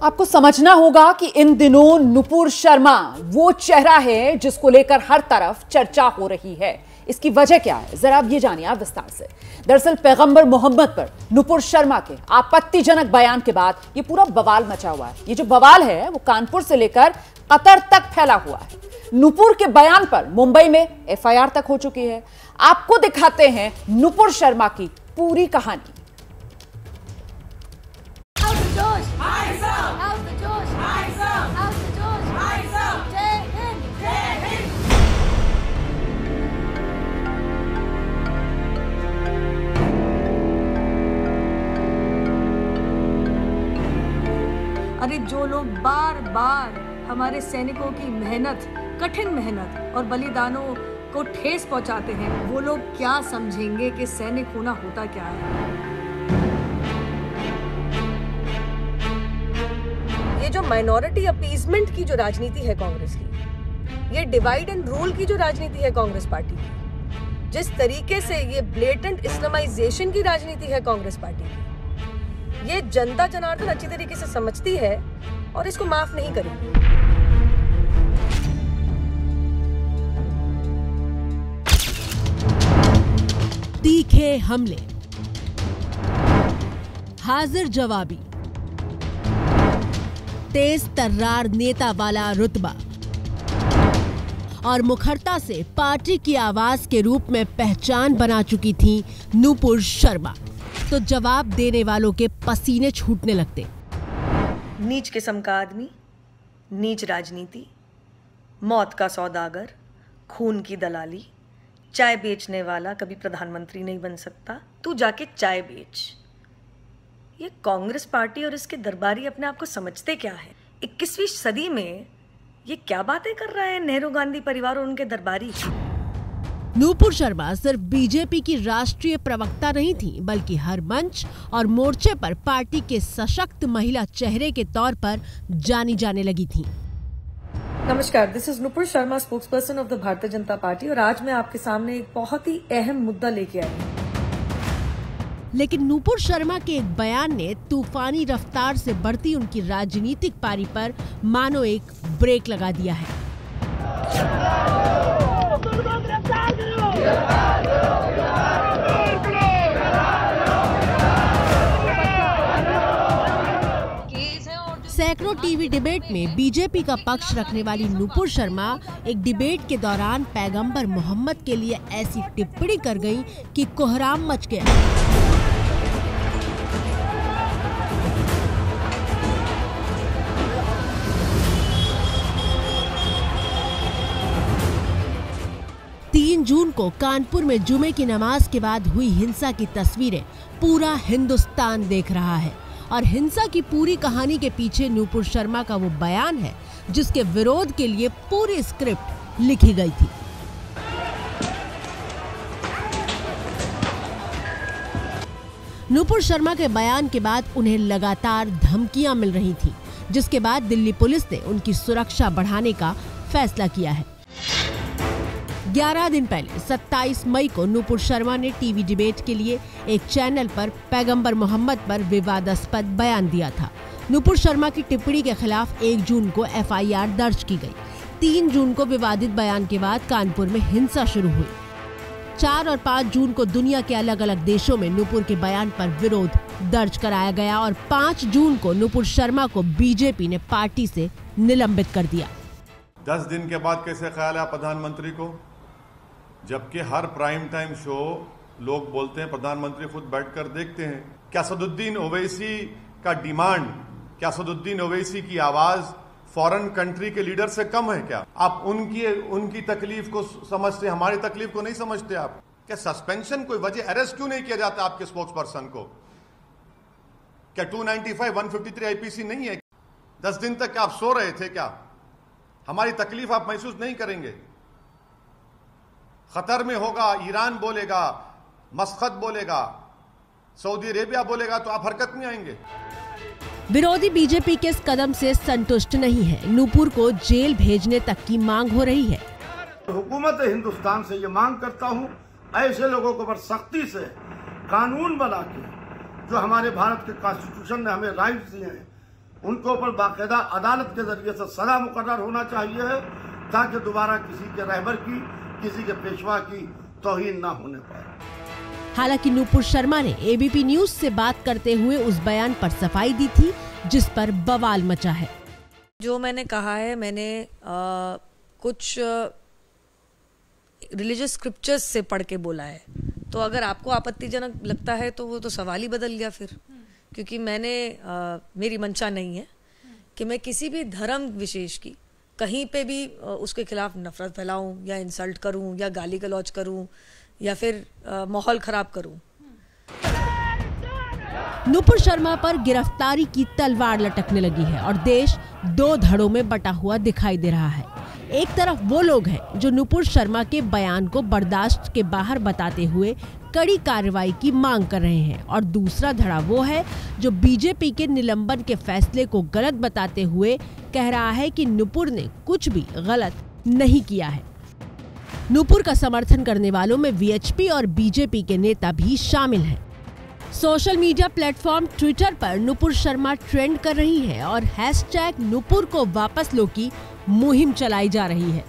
आपको समझना होगा कि इन दिनों नुपुर शर्मा वो चेहरा है जिसको लेकर हर तरफ चर्चा हो रही है। इसकी वजह क्या है, जरा आप ये जानिए आप विस्तार से। दरअसल पैगंबर मोहम्मद पर नुपुर शर्मा के आपत्तिजनक बयान के बाद ये पूरा बवाल मचा हुआ है। ये जो बवाल है वो कानपुर से लेकर कतर तक फैला हुआ है। नुपुर के बयान पर मुंबई में एफआईआर तक हो चुकी है। आपको दिखाते हैं नुपुर शर्मा की पूरी कहानी। अरे जो लोग बार बार हमारे सैनिकों की मेहनत, कठिन मेहनत और बलिदानों को ठेस पहुंचाते हैं, वो लोग क्या समझेंगे कि सैनिक होना होता क्या है। ये जो माइनॉरिटी अपीजमेंट की जो राजनीति है कांग्रेस की, ये डिवाइड एंड रूल की जो राजनीति है कांग्रेस पार्टी की, जिस तरीके से ये ब्लेटेंट इस्लामाइजेशन की राजनीति है कांग्रेस पार्टी की, ये जनता जनार्दन अच्छी तरीके से समझती है और इसको माफ नहीं करेगी। तीखे हमले, हाजिर जवाबी, तेज तर्रार नेता वाला रुतबा और मुखरता से पार्टी की आवाज के रूप में पहचान बना चुकी थी नुपुर शर्मा। तो जवाब देने वालों के पसीने छूटने लगते। नीच किस्म का आदमी, नीच राजनीति, मौत का सौदागर, खून की दलाली, चाय बेचने वाला कभी प्रधानमंत्री नहीं बन सकता, तू जाके चाय बेच। ये कांग्रेस पार्टी और इसके दरबारी अपने आप को समझते क्या है? 21वीं सदी में ये क्या बातें कर रहा है नेहरू गांधी परिवार और उनके दरबारी। नुपुर शर्मा सिर्फ बीजेपी की राष्ट्रीय प्रवक्ता नहीं थी, बल्कि हर मंच और मोर्चे पर पार्टी के सशक्त महिला चेहरे के तौर पर जानी जाने लगी थी। नमस्कार, this is Nupur Sharma, spokesperson of the Bharatiya Janata party, और आज मैं आपके सामने एक बहुत ही अहम मुद्दा लेके आई हूँ। लेकिन नुपुर शर्मा के एक बयान ने तूफानी रफ्तार से बढ़ती उनकी राजनीतिक पारी पर मानो एक ब्रेक लगा दिया है। सैकड़ों टीवी डिबेट में बीजेपी का पक्ष रखने वाली नुपुर शर्मा एक डिबेट के दौरान पैगंबर मोहम्मद के लिए ऐसी टिप्पणी कर गईं कि कोहराम मच गया। जून को कानपुर में जुमे की नमाज के बाद हुई हिंसा की तस्वीरें पूरा हिंदुस्तान देख रहा है और हिंसा की पूरी कहानी के पीछे नुपुर शर्मा का वो बयान है जिसके विरोध के लिए पूरी स्क्रिप्ट लिखी गई थी। नुपुर शर्मा के बयान के बाद उन्हें लगातार धमकियां मिल रही थी, जिसके बाद दिल्ली पुलिस ने उनकी सुरक्षा बढ़ाने का फैसला किया है। 11 दिन पहले 27 मई को नुपुर शर्मा ने टीवी डिबेट के लिए एक चैनल पर पैगंबर मोहम्मद पर विवादास्पद बयान दिया था। नुपुर शर्मा की टिप्पणी के खिलाफ 1 जून को एफआईआर दर्ज की गई। 3 जून को विवादित बयान के बाद कानपुर में हिंसा शुरू हुई। 4 और 5 जून को दुनिया के अलग अलग देशों में नुपुर के बयान पर विरोध दर्ज कराया गया और 5 जून को नुपुर शर्मा को बीजेपी ने पार्टी से निलंबित कर दिया। 10 दिन के बाद कैसे ख्याल है प्रधानमंत्री को, जबकि हर प्राइम टाइम शो लोग बोलते हैं प्रधानमंत्री खुद बैठकर देखते हैं। क्या असदुद्दीन ओवैसी का डिमांड, क्या असदुद्दीन ओवैसी की आवाज फॉरेन कंट्री के लीडर से कम है क्या? आप उनकी तकलीफ को समझते, हमारी तकलीफ को नहीं समझते आप? क्या सस्पेंशन कोई वजह, अरेस्ट क्यों नहीं किया जाता आपके स्पोक्स पर्सन को? क्या 295 153 आईपीसी नहीं है? 10 दिन तक क्या आप सो रहे थे क्या? हमारी तकलीफ आप महसूस नहीं करेंगे? खतर में होगा, ईरान बोलेगा, मस्कत बोलेगा, सऊदी अरेबिया बोलेगा तो आप हरकत में आएंगे। विरोधी बीजेपी के इस कदम से संतुष्ट नहीं है। नुपुर को जेल भेजने तक की मांग हो रही है। हुकूमत हिंदुस्तान से ये मांग करता हूँ, ऐसे लोगों को पर सख्ती से कानून बना के, जो हमारे भारत के कॉन्स्टिट्यूशन ने हमें राइट्स दिए हैं, उनके ऊपर बाकायदा अदालत के जरिए से सजा मुकर्रर होना चाहिए है, ताकि दोबारा किसी के रहबर की, किसी के पेशवा की तौहीन ना होने पाए। हालांकि नुपुर शर्मा ने एबीपी न्यूज से बात करते हुए उस बयान पर सफाई दी थी जिस पर बवाल मचा है। जो मैंने कहा है, मैंने कुछ रिलीजियस स्क्रिप्चर्स से पढ़ के बोला है, तो अगर आपको आपत्तिजनक लगता है तो वो तो सवाल ही बदल गया फिर, क्योंकि मेरी मंशा नहीं है कि मैं किसी भी धर्म विशेष की कहीं पे भी उसके खिलाफ नफरत फैलाऊं या इंसल्ट करूं या गाली गलौज करूं या फिर माहौल खराब करूं। नुपुर शर्मा पर गिरफ्तारी की तलवार लटकने लगी है और देश दो धड़ों में बटा हुआ दिखाई दे रहा है। एक तरफ वो लोग हैं जो नुपुर शर्मा के बयान को बर्दाश्त के बाहर बताते हुए कड़ी कार्रवाई की मांग कर रहे हैं, और दूसरा धड़ा वो है जो बीजेपी के निलंबन के फैसले को गलत बताते हुए कह रहा है कि नुपुर ने कुछ भी गलत नहीं किया है। नुपुर का समर्थन करने वालों में वीएचपी और बीजेपी के नेता भी शामिल हैं। सोशल मीडिया प्लेटफॉर्म ट्विटर पर नुपुर शर्मा ट्रेंड कर रही है और हैशटैग नुपुर को वापस लो की मुहिम चलाई जा रही है।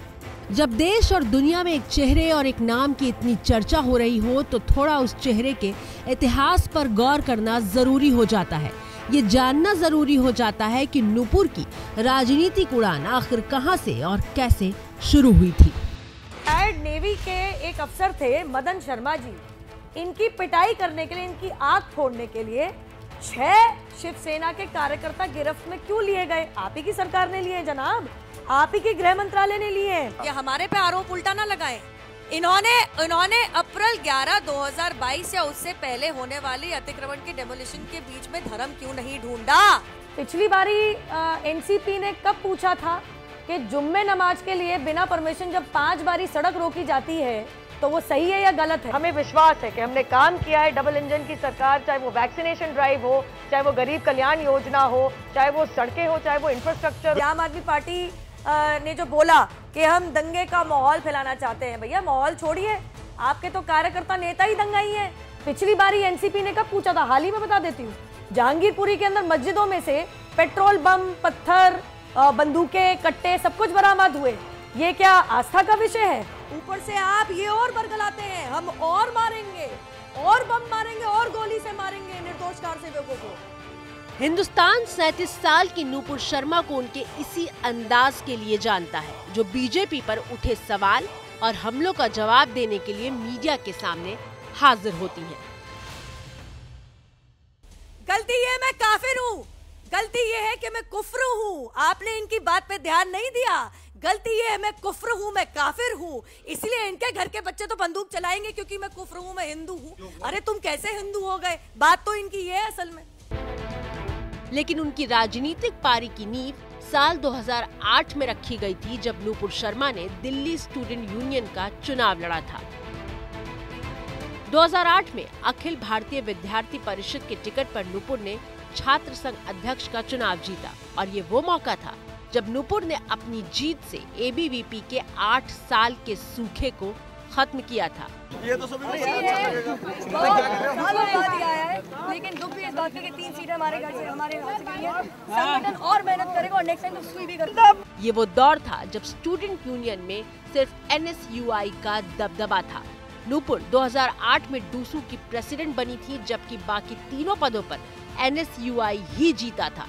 जब देश और दुनिया में एक चेहरे और एक नाम की इतनी चर्चा हो रही हो तो थोड़ा उस चेहरे के इतिहास पर गौर करना जरूरी हो जाता है। ये जानना जरूरी हो जाता है कि नुपुर की राजनीतिक उड़ान आखिर कहां से और कैसे शुरू हुई थी। रिटायर्ड नेवी के एक अफसर थे मदन शर्मा जी, इनकी पिटाई करने के लिए, इनकी आंख फोड़ने के लिए 6 शिवसेना के कार्यकर्ता गिरफ्त में क्यों लिए गए? आप ही की सरकार ने लिए जनाब, आप ही के गृह मंत्रालय ने लिए। ये हमारे पे आरोप उल्टा ना लगाएं। इन्होंने अप्रैल 11, 2022 या उससे पहले होने वाली अतिक्रमण के डेमोलिशन के बीच में धर्म क्यों नहीं ढूंढा? पिछली बारी एनसीपी ने कब पूछा था कि जुम्मे नमाज के लिए बिना परमिशन जब 5 बारी सड़क रोकी जाती है तो वो सही है या गलत है? हमें विश्वास है कि हमने काम किया है। डबल इंजन की सरकार, चाहे वो वैक्सीनेशन ड्राइव हो, चाहे वो गरीब कल्याण योजना हो, चाहे वो सड़कें हो, चाहे वो इंफ्रास्ट्रक्चर। आम आदमी पार्टी ने जो बोला कि हम दंगे का माहौल फैलाना चाहते हैं, भैया माहौल छोड़िए, आपके तो कार्यकर्ता नेता ही दंगाई हैं। पिछली बारी एनसीपी ने कब पूछा था? हाल ही में बता देती हूँ। जहांगीरपुरी के अंदर मस्जिदों में से पेट्रोल बम, पत्थर, बंदूकें, कट्टे सब कुछ बरामद हुए। ये क्या आस्था का विषय है? ऊपर से आप ये और बरगलाते हैं, हम और मारेंगे, और बम मारेंगे, और गोली से मारेंगे निर्दोष कार सेवकों को। हिंदुस्तान 37 साल की नुपुर शर्मा को उनके इसी अंदाज के लिए जानता है, जो बीजेपी पर उठे सवाल और हमलों का जवाब देने के लिए मीडिया के सामने हाजिर होती हैं। गलती ये मैं काफिर हूँ, गलती ये है कि मैं कुफ्र हूँ, आपने इनकी बात पे ध्यान नहीं दिया। गलती ये है मैं कुफ्र हूँ, मैं काफिर हूँ, इसलिए इनके घर के बच्चे तो बंदूक चलाएंगे क्योंकि मैं कुफ्र हूँ, मैं हिंदू हूँ। अरे तुम कैसे हिंदू हो गए? बात तो इनकी ये है असल में। लेकिन उनकी राजनीतिक पारी की नींव साल 2008 में रखी गई थी, जब नुपुर शर्मा ने दिल्ली स्टूडेंट यूनियन का चुनाव लड़ा था। 2008 में अखिल भारतीय विद्यार्थी परिषद के टिकट पर नुपुर ने छात्र संघ अध्यक्ष का चुनाव जीता, और ये वो मौका था जब नुपुर ने अपनी जीत से एबीवीपी के 8 साल के सूखे को खत्म किया था। ये तो सभी लेकिन दुख भी इस बात के 3 सीटें हमारे घर से, हमारे हाथ से गई है। संगठन और मेहनत करेगा और नेक्स्ट टाइम तो सुई भी करेगा। ये वो दौर था जब स्टूडेंट यूनियन में सिर्फ एनएसयूआई का दबदबा था। नुपुर 2008 में डूसू की प्रेसिडेंट बनी थी, जबकि बाकी तीनों पदों पर एनएसयूआई ही जीता था।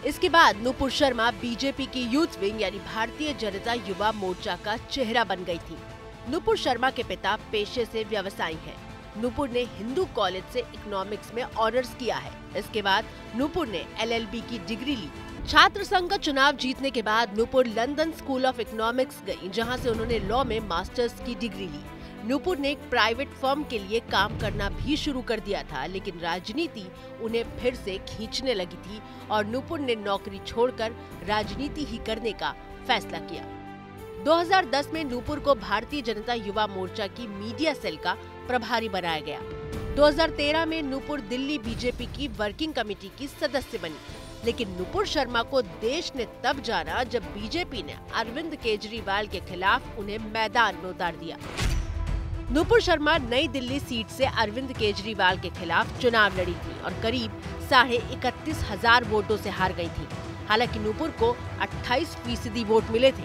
इसके बाद नुपुर शर्मा बीजेपी की यूथ विंग यानी भारतीय जनता युवा मोर्चा का चेहरा बन गई थी। नुपुर शर्मा के पिता पेशे से व्यवसायी हैं। नुपुर ने हिंदू कॉलेज से इकोनॉमिक्स में ऑनर्स किया है। इसके बाद नुपुर ने एलएलबी की डिग्री ली। छात्र संघ का चुनाव जीतने के बाद Nupur London school of economics गई, जहां से उन्होंने लॉ में मास्टर्स की डिग्री ली। नुपुर ने एक प्राइवेट फर्म के लिए काम करना भी शुरू कर दिया था, लेकिन राजनीति उन्हें फिर से खींचने लगी थी और नुपुर ने नौकरी छोड़कर राजनीति ही करने का फैसला किया। 2010 में नुपुर को भारतीय जनता युवा मोर्चा की मीडिया सेल का प्रभारी बनाया गया। 2013 में नुपुर दिल्ली बीजेपी की वर्किंग कमेटी की सदस्य बनी, लेकिन नुपुर शर्मा को देश ने तब जाना जब बीजेपी ने अरविंद केजरीवाल के खिलाफ उन्हें मैदान में उतार दिया। नुपुर शर्मा नई दिल्ली सीट से अरविंद केजरीवाल के खिलाफ चुनाव लड़ी थी और करीब 31,500 वोटों से हार गई थी। हालांकि नूपुर को 28% वोट मिले थे।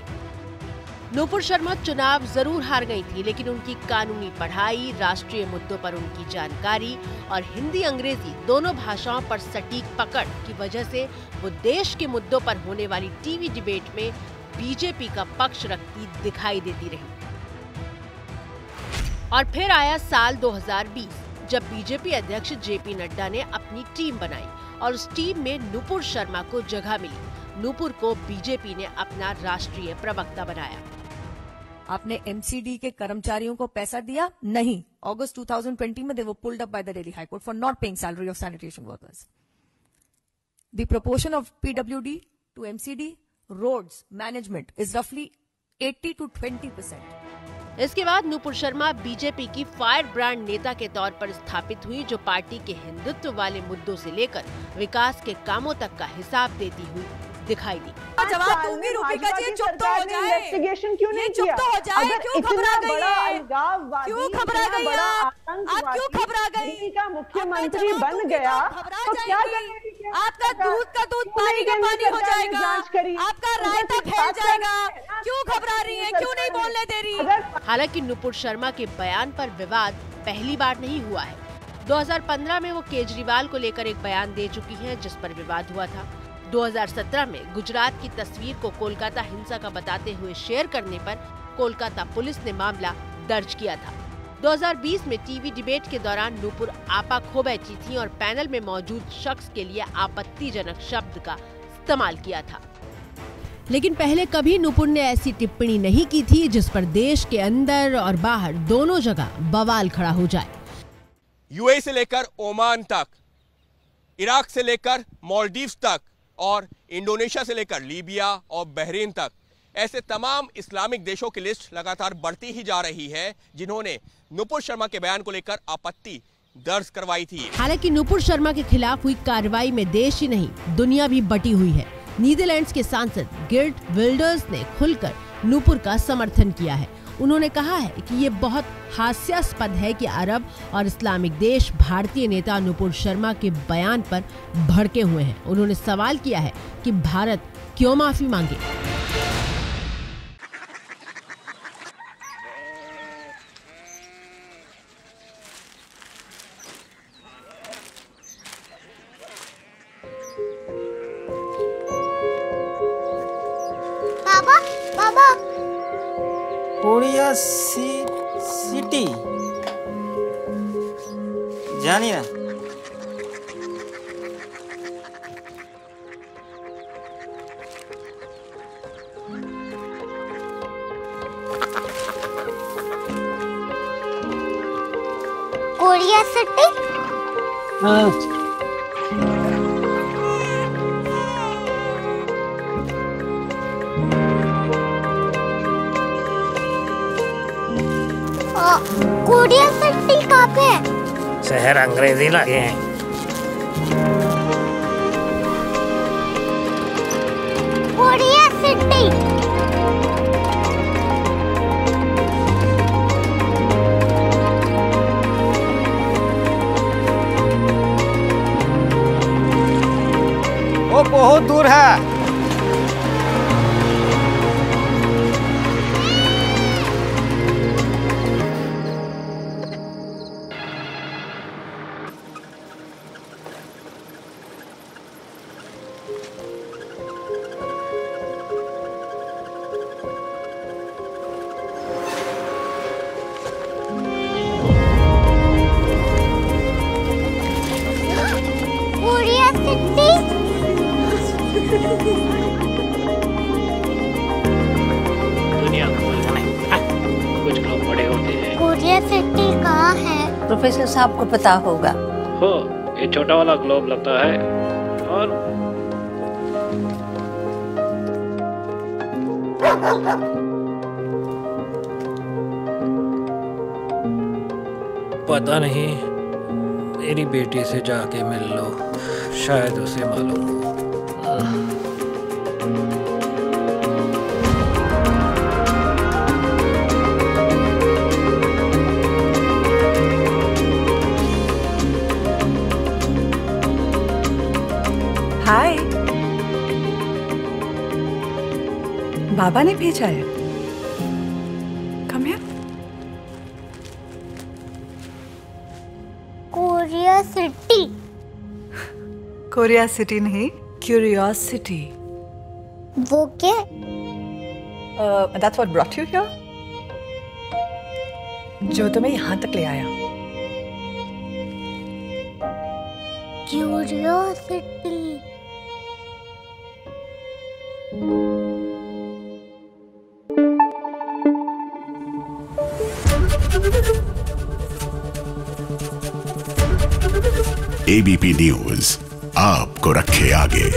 नूपुर शर्मा चुनाव जरूर हार गई थी, लेकिन उनकी कानूनी पढ़ाई, राष्ट्रीय मुद्दों पर उनकी जानकारी और हिंदी अंग्रेजी दोनों भाषाओं पर सटीक पकड़ की वजह से वो देश के मुद्दों पर होने वाली टीवी डिबेट में बीजेपी का पक्ष रखती दिखाई देती रही। और फिर आया साल 2020, जब बीजेपी अध्यक्ष जेपी नड्डा ने अपनी टीम बनाई और उस टीम में नूपुर शर्मा को जगह मिली। नूपुर को बीजेपी ने अपना राष्ट्रीय प्रवक्ता बनाया। आपने एमसीडी के कर्मचारियों को पैसा दिया? नहीं। अगस्त 2020 में they were pulled up by the Delhi high court for not paying salary of sanitation workers. The proportion of PWD to MCD roads management is रफली 80 to 20%। इसके बाद नूपुर शर्मा बीजेपी की फायर ब्रांड नेता के तौर पर स्थापित हुई, जो पार्टी के हिंदुत्व वाले मुद्दों से लेकर विकास के कामों तक का हिसाब देती हुई दिखाई दी। जवाब दूंगी रूपिका जी, चुप तो हो जाए। इन्वेस्टिगेशन क्यों नहीं चुप किया? तो हो जाए। अगर क्यों इतना घबरा गई बड़ा है? अलगाववादी, क्यों घबरा इतना गई बड़ा आप? आप आतंकवादी क्यों घबरा गई? दिल्ली का मुख्यमंत्री अब मैं बन जवाब गया दूंगी तो क्या जाएगी। करेगी? आपका दूध का दूध क्यों पानी नहीं का केंद्र पानी हो सरकार ने जाएगा। जांच करी? आपका उनका रायता कुछ फैल बात जाएगा। करनी है ना? क्यों घबरा रही है? क्यों नहीं बोलने दे रही? अगर हालांकि नूपुर शर्मा के बयान पर विवाद पहली बार नहीं हुआ है। 2015 में वो केजरीवाल को लेकर एक बयान दे चुकी हैं, जिस पर विवाद हुआ था। 2017 में गुजरात की तस्वीर को कोलकाता हिंसा का बताते हुए शेयर करने पर कोलकाता पुलिस ने मामला दर्ज किया था। 2020 में टीवी डिबेट के दौरान नूपुर आपा खो बैठी थी और पैनल में मौजूद शख्स के लिए आपत्तिजनक शब्द का इस्तेमाल किया था। लेकिन पहले कभी नूपुर ने ऐसी टिप्पणी नहीं की थी जिस पर देश के अंदर और बाहर दोनों जगह बवाल खड़ा हो जाए। यूएई से लेकर ओमान तक, इराक से लेकर मालदीव्स तक और इंडोनेशिया से लेकर लीबिया और बहरीन तक, ऐसे तमाम इस्लामिक देशों की लिस्ट लगातार बढ़ती ही जा रही है जिन्होंने नूपुर शर्मा के बयान को लेकर आपत्ति दर्ज करवाई थी। हालांकि नूपुर शर्मा के खिलाफ हुई कार्रवाई में देश ही नहीं दुनिया भी बटी हुई है। नीदरलैंड्स के सांसद गिर्ट विल्डर्स ने खुलकर नूपुर का समर्थन किया है। उन्होंने कहा है कि ये बहुत हास्यास्पद है कि अरब और इस्लामिक देश भारतीय नेता नूपुर शर्मा के बयान पर भड़के हुए हैं। उन्होंने सवाल किया है कि भारत क्यों माफी मांगे। बाबा बाबा कोरिया सिटी जानी ना? Korea city? कोरिया सिटी कहाँ पे है? शहर अंग्रेजी लगे हैं। Korea city. वो बहुत दूर है। Korea city. दुनिया को कुछ लोग बड़े होते हैं। कोरिया सिटी कहाँ है? प्रोफेसर साहब को पता होगा। हो, ये छोटा वाला ग्लोब लगता है और पता नहीं, मेरी बेटी से जाके मिल लो, शायद उसे मालूम हो। बाबा ने भेजा है। Come here. Korea city. Korea city नहीं, क्यूरियोसिटी। वो क्या? That's what brought you here? जो तुम्हें यहाँ तक ले आया। क्यूरियोसिटी। ABP न्यूज आपको रखे आगे।